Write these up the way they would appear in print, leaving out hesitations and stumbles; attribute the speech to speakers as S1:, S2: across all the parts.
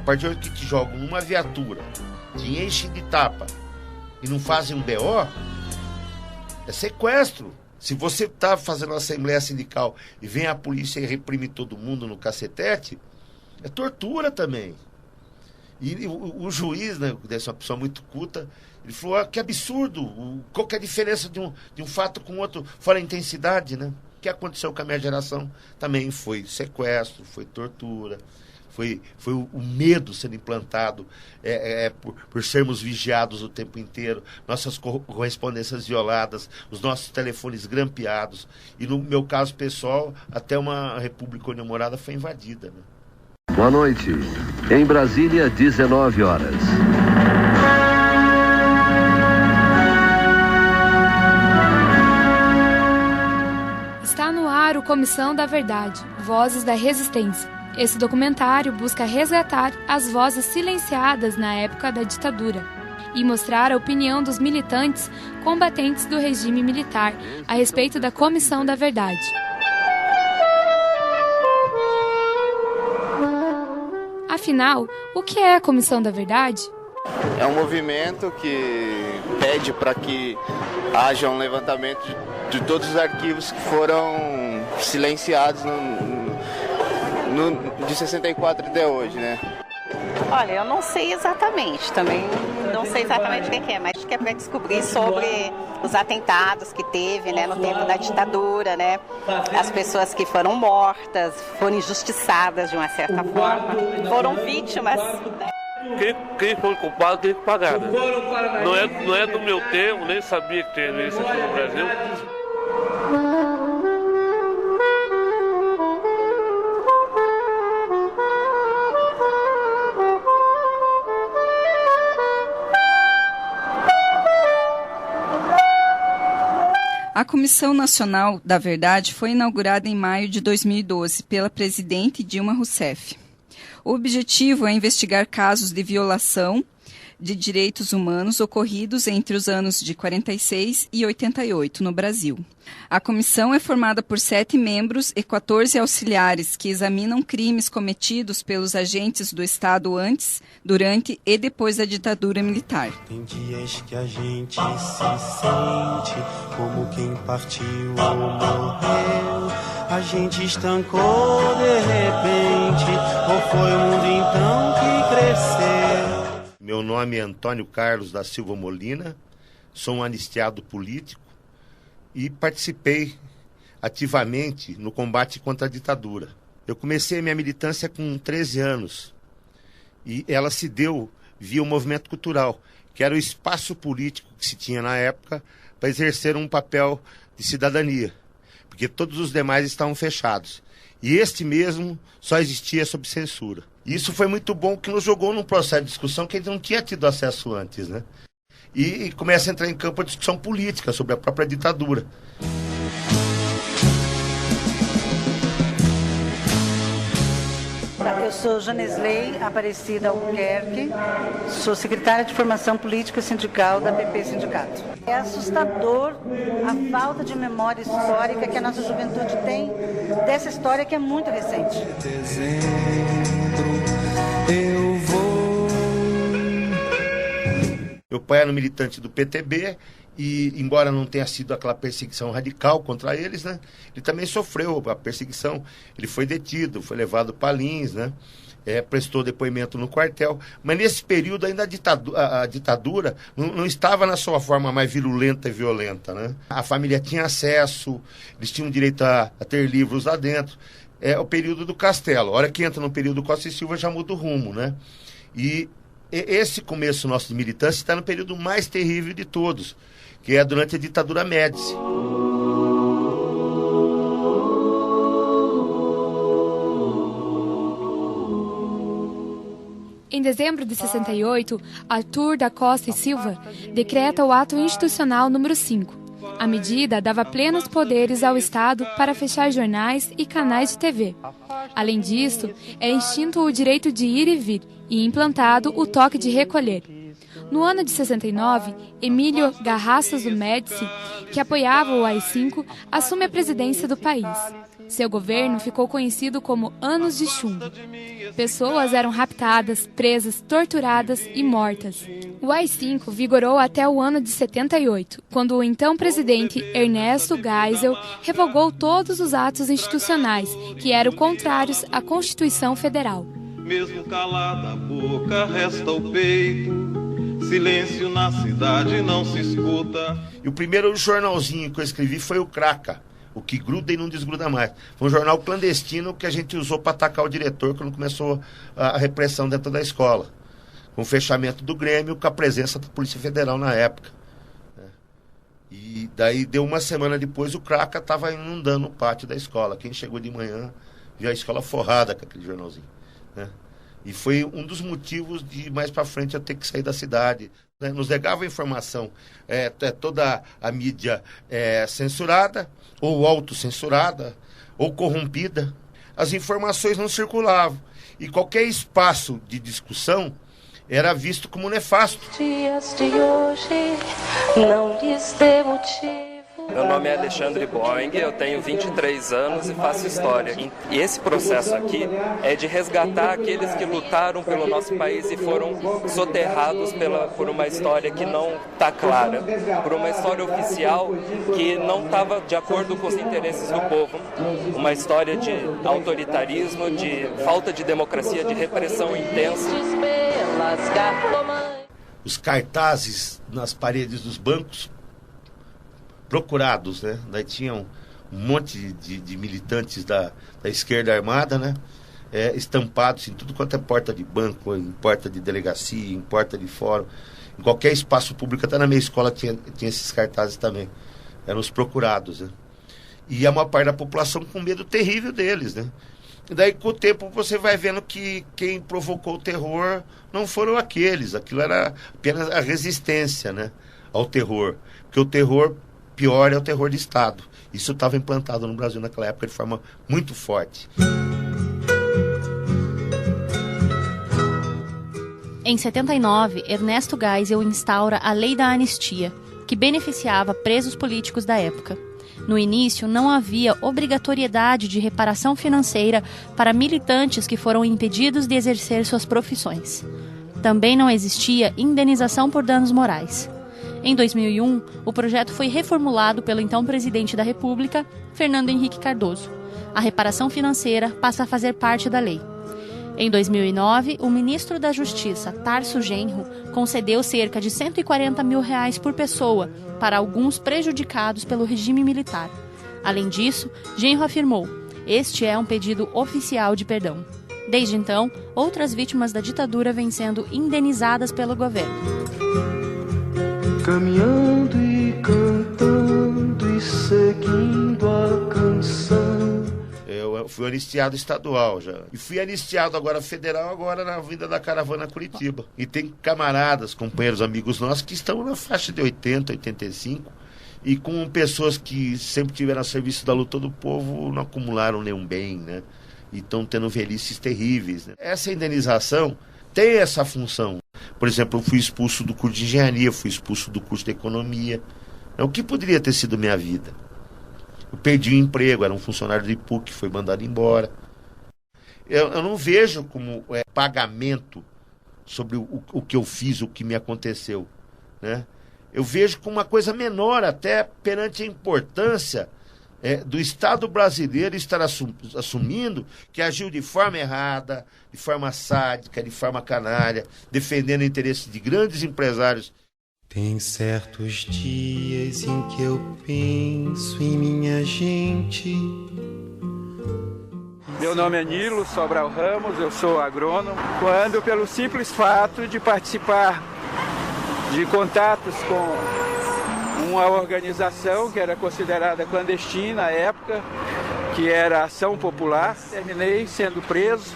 S1: partir do momento que te jogam numa viatura, te enchem de tapa e não fazem um BO, é sequestro. Se você está fazendo uma assembleia sindical e vem a polícia e reprime todo mundo no cacetete, é tortura também. E o juiz, né, deve ser uma pessoa muito culta, ele falou, que absurdo, qual que é a diferença de um fato com outro, fora a intensidade, né? O que aconteceu com a minha geração também foi sequestro, foi tortura, foi o medo sendo implantado por sermos vigiados o tempo inteiro, nossas correspondências violadas, os nossos telefones grampeados, e no meu caso pessoal, até uma república onde eu morava foi invadida, né?
S2: Boa noite. Em Brasília, 19 horas.
S3: Está no ar o Comissão da Verdade, Vozes da Resistência. Esse documentário busca resgatar as vozes silenciadas na época da ditadura e mostrar a opinião dos militantes combatentes do regime militar a respeito da Comissão da Verdade. Afinal, o que é a Comissão da Verdade?
S4: É um movimento que pede para que haja um levantamento de todos os arquivos que foram silenciados de 64 até hoje, né?
S5: Olha, eu não sei exatamente, também não sei exatamente o que é, mas acho que é para descobrir sobre os atentados que teve, né, no tempo da ditadura, né, as pessoas que foram mortas, foram injustiçadas de uma certa forma, foram vítimas.
S6: Quem foi culpado tem que pagar, né? Não é do meu tempo, nem sabia que teve isso aqui no Brasil.
S7: A Comissão Nacional da Verdade foi inaugurada em maio de 2012 pela presidente Dilma Rousseff. O objetivo é investigar casos de violação de direitos humanos ocorridos entre os anos de 46 e 88 no Brasil. A comissão é formada por 7 membros e 14 auxiliares que examinam crimes cometidos pelos agentes do Estado antes, durante e depois da ditadura militar.
S8: Tem dias que a gente se sente como quem partiu ou morreu. A gente estancou de repente, ou foi o mundo então que cresceu?
S1: Meu nome é Antônio Carlos da Silva Molina, sou um anistiado político e participei ativamente no combate contra a ditadura. Eu comecei a minha militância com 13 anos e ela se deu via um movimento cultural, que era o espaço político que se tinha na época para exercer um papel de cidadania, porque todos os demais estavam fechados. E este mesmo só existia sob censura. E isso foi muito bom, que nos jogou num processo de discussão que a gente não tinha tido acesso antes, né? E começa a entrar em campo a discussão política sobre a própria ditadura.
S9: Eu sou Janesley Aparecida Albuquerque, sou secretária de Formação Política Sindical da PP Sindicato. É assustador a falta de memória histórica que a nossa juventude tem dessa história que é muito recente.
S8: Eu vou.
S1: Meu pai era um militante do PTB e, embora não tenha sido aquela perseguição radical contra eles, né, ele também sofreu a perseguição. Ele foi detido, foi levado para Lins, né, prestou depoimento no quartel. Mas nesse período ainda a ditadura não estava na sua forma mais virulenta e violenta, né? A família tinha acesso, eles tinham direito a ter livros lá dentro. É o período do Castelo. A hora que entra no período Costa e Silva já muda o rumo, né? E esse começo nosso de militância está no período mais terrível de todos, que é durante a ditadura Médici.
S3: Em dezembro de 68, Arthur da Costa e Silva decreta o Ato Institucional número 5. A medida dava plenos poderes ao Estado para fechar jornais e canais de TV. Além disso, é extinto o direito de ir e vir e implantado o toque de recolher. No ano de 69, Emílio Garrastazu do Médici, que apoiava o AI-5, assume a presidência do país. Seu governo ficou conhecido como Anos de Chumbo. Pessoas eram raptadas, presas, torturadas e mortas. O AI-5 vigorou até o ano de 78, quando o então presidente Ernesto Geisel revogou todos os atos institucionais que eram contrários à Constituição Federal.
S10: Mesmo calada a boca, resta o peito. Silêncio na cidade não se escuta.
S1: E o primeiro jornalzinho que eu escrevi foi o Craca, o que gruda e não desgruda mais. Foi um jornal clandestino que a gente usou para atacar o diretor quando começou a repressão dentro da escola. Com o fechamento do Grêmio, com a presença da Polícia Federal na época. E daí, deu uma semana depois, o Craca estava inundando o pátio da escola. Quem chegou de manhã viu a escola forrada com aquele jornalzinho. E foi um dos motivos de mais para frente eu ter que sair da cidade. Nos negava informação, toda a mídia censurada, ou autocensurada, ou corrompida. As informações não circulavam. E qualquer espaço de discussão era visto como nefasto.
S11: Dias de hoje não lhes dê motivo.
S12: Meu nome é Alexandre Boing, eu tenho 23 anos e faço história. E esse processo aqui é de resgatar aqueles que lutaram pelo nosso país e foram soterrados por uma história que não está clara, por uma história oficial que não estava de acordo com os interesses do povo. Uma história de autoritarismo, de falta de democracia, de repressão intensa.
S1: Os cartazes nas paredes dos bancos procurados, né? Daí tinham um monte de militantes da esquerda armada, né? Estampados em tudo quanto é porta de banco, em porta de delegacia, em porta de fórum, em qualquer espaço público, até na minha escola tinha esses cartazes também. Eram os procurados, né? E a maior parte da população com medo terrível deles, né? E daí, com o tempo, você vai vendo que quem provocou o terror não foram aqueles. Aquilo era apenas a resistência, né, ao terror. Porque o terror pior é o terror de Estado. Isso estava implantado no Brasil naquela época de forma muito forte.
S13: Em 79, Ernesto Geisel instaura a Lei da Anistia, que beneficiava presos políticos da época. No início, não havia obrigatoriedade de reparação financeira para militantes que foram impedidos de exercer suas profissões. Também não existia indenização por danos morais. Em 2001, o projeto foi reformulado pelo então presidente da República, Fernando Henrique Cardoso. A reparação financeira passa a fazer parte da lei. Em 2009, o ministro da Justiça, Tarso Genro, concedeu cerca de R$140 mil por pessoa para alguns prejudicados pelo regime militar. Além disso, Genro afirmou: este é um pedido oficial de perdão. Desde então, outras vítimas da ditadura vêm sendo indenizadas pelo governo.
S8: Caminhando e cantando e seguindo a canção.
S1: Eu fui anistiado estadual já. E fui anistiado agora federal, agora na Vinda da Caravana Curitiba. E tem camaradas, companheiros, amigos nossos que estão na faixa de 80, 85. E com pessoas que sempre tiveram a serviço da luta do povo, não acumularam nenhum bem, né? E estão tendo velhices terríveis, né? Essa indenização tem essa função. Por exemplo, eu fui expulso do curso de engenharia, fui expulso do curso de economia. O que poderia ter sido minha vida? Eu perdi o emprego, era um funcionário do IPUC, foi mandado embora. Eu não vejo como pagamento sobre o que eu fiz, o que me aconteceu, né? Eu vejo como uma coisa menor até perante a importância do Estado brasileiro estar assumindo que agiu de forma errada, de forma sádica, de forma canalha, defendendo o interesse de grandes empresários.
S8: Tem certos dias em que eu penso em minha gente.
S14: Meu nome é Nilo Sobral Ramos, eu sou agrônomo. Quando, pelo simples fato de participar de contatos com uma organização que era considerada clandestina à época, que era Ação Popular, terminei sendo preso,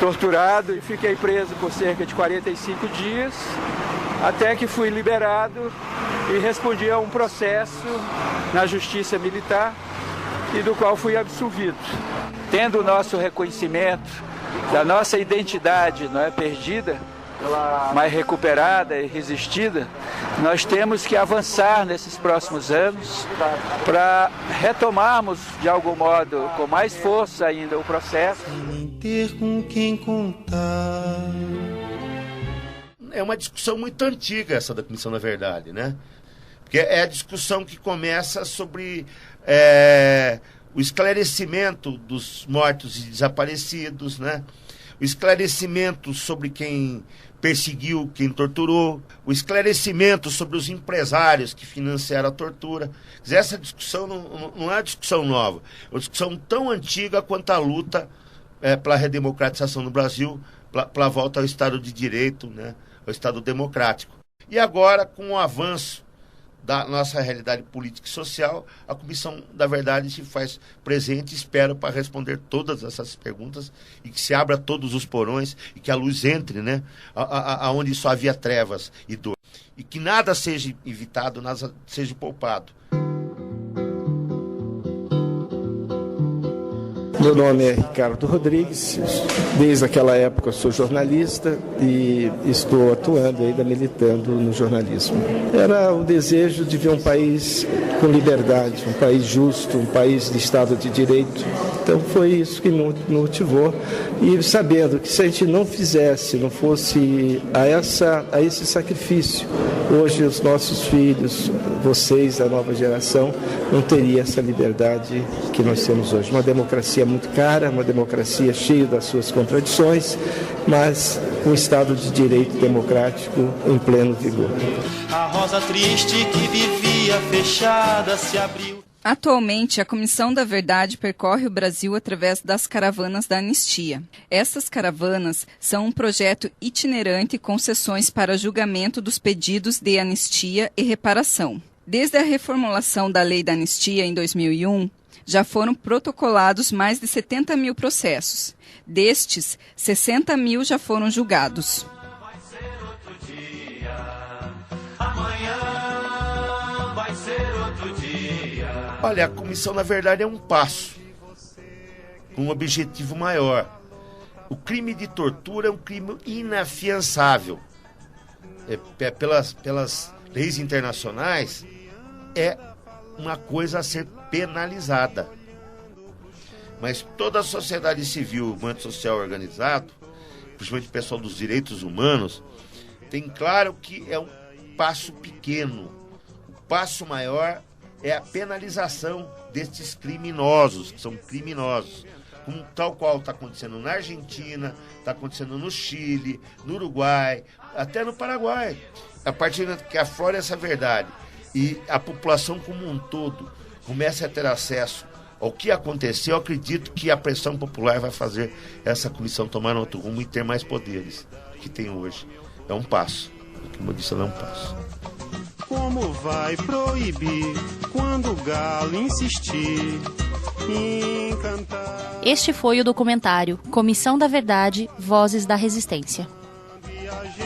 S14: torturado e fiquei preso por cerca de 45 dias, até que fui liberado e respondi a um processo na Justiça Militar e do qual fui absolvido. Tendo o nosso reconhecimento da nossa identidade perdida, mais recuperada e resistida, nós temos que avançar nesses próximos anos para retomarmos, de algum modo, com mais força ainda o processo.
S8: Nem ter com quem contar.
S1: É uma discussão muito antiga essa da Comissão da Verdade, né? Porque é a discussão que começa sobre o esclarecimento dos mortos e desaparecidos, né? O esclarecimento sobre quem perseguiu, quem torturou, o esclarecimento sobre os empresários que financiaram a tortura. Quer dizer, essa discussão não é uma discussão nova, é uma discussão tão antiga quanto a luta pela redemocratização no Brasil, pela volta ao Estado de Direito, né? Ao Estado democrático. E agora, com o avanço da nossa realidade política e social, a Comissão da Verdade se faz presente e espera para responder todas essas perguntas e que se abra todos os porões e que a luz entre, né, aonde só havia trevas e dor. E que nada seja evitado, nada seja poupado.
S15: Meu nome é Ricardo Rodrigues, desde aquela época eu sou jornalista e estou atuando ainda, militando no jornalismo. Era o desejo de ver um país com liberdade, um país justo, um país de Estado de Direito. Então foi isso que me motivou, e sabendo que se a gente não fizesse, não fosse a esse sacrifício, hoje os nossos filhos, vocês da nova geração, não teriam essa liberdade que nós temos hoje. Uma democracia muito cara, uma democracia cheia das suas contradições, mas um Estado de Direito democrático em pleno vigor.
S8: A rosa triste que vivia fechada se abriu.
S7: Atualmente, a Comissão da Verdade percorre o Brasil através das caravanas da anistia. Essas caravanas são um projeto itinerante com sessões para julgamento dos pedidos de anistia e reparação. Desde a reformulação da Lei da Anistia em 2001, já foram protocolados mais de 70 mil processos. Destes, 60 mil já foram julgados.
S1: Olha, a Comissão, na verdade, é um passo com um objetivo maior. O crime de tortura é um crime inafiançável. Pelas leis internacionais, é uma coisa a ser penalizada. Mas toda a sociedade civil, o movimento social organizado, principalmente o pessoal dos direitos humanos, tem claro que é um passo pequeno. O passo maior é a penalização destes criminosos, que são criminosos, como tal qual está acontecendo na Argentina, está acontecendo no Chile, no Uruguai, até no Paraguai. A partir que aflora essa verdade e a população como um todo comece a ter acesso ao que aconteceu, eu acredito que a pressão popular vai fazer essa comissão tomar outro rumo e ter mais poderes que tem hoje. É um passo. Como eu disse, ela é um passo.
S8: Como vai proibir quando o galo insistir em cantar?
S13: Este foi o documentário Comissão da Verdade, Vozes da Resistência.
S8: Viagem